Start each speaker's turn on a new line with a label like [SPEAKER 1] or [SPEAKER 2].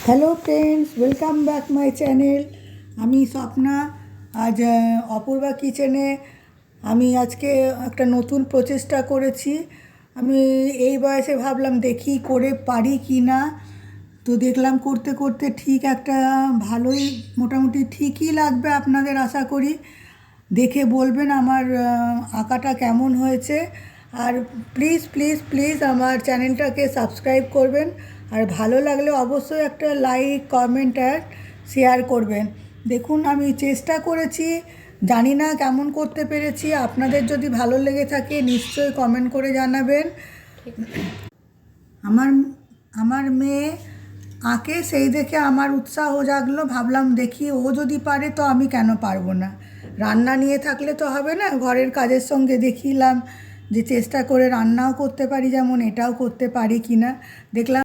[SPEAKER 1] Hello friends, welcome back my channel. আমি স্বপ্না। আজ অপূর্বা কিচেনে আমি আজকে একটা নতুন প্রচেষ্টা করেছি। আমি এই বয়সে ভাবলাম দেখি করে পারি কি না। তো দেখলাম করতে করতে ঠিক একটা ভালোই মোটামুটি ঠিকই লাগবে আপনাদের, আশা করি। দেখে বলবেন আমার আঁকাটা কেমন হয়েছে। আর প্লিজ প্লিজ প্লিজ আমার চ্যানেলটাকে সাবস্ক্রাইব করবেন। আর ভালো লাগলে অবশ্যই একটা লাইক, কমেন্ট আর শেয়ার করবেন। দেখুন, আমি চেষ্টা করেছি, জানি না কেমন করতে পেরেছি। আপনাদের যদি ভালো লেগে থাকে নিশ্চয়ই কমেন্ট করে জানাবেন। আমার আমার মেয়ে আঁকে, সেই দেখে আমার উৎসাহ জাগলো। ভাবলাম দেখি ও যদি পারে তো আমি কেন পারবো না। রান্না নিয়ে থাকলে তো হবে না, ঘরের কাজের সঙ্গে দেখিলাম যে চেষ্টা করে রান্নাও করতে পারি, যেমন এটাও করতে পারি কি না দেখলাম।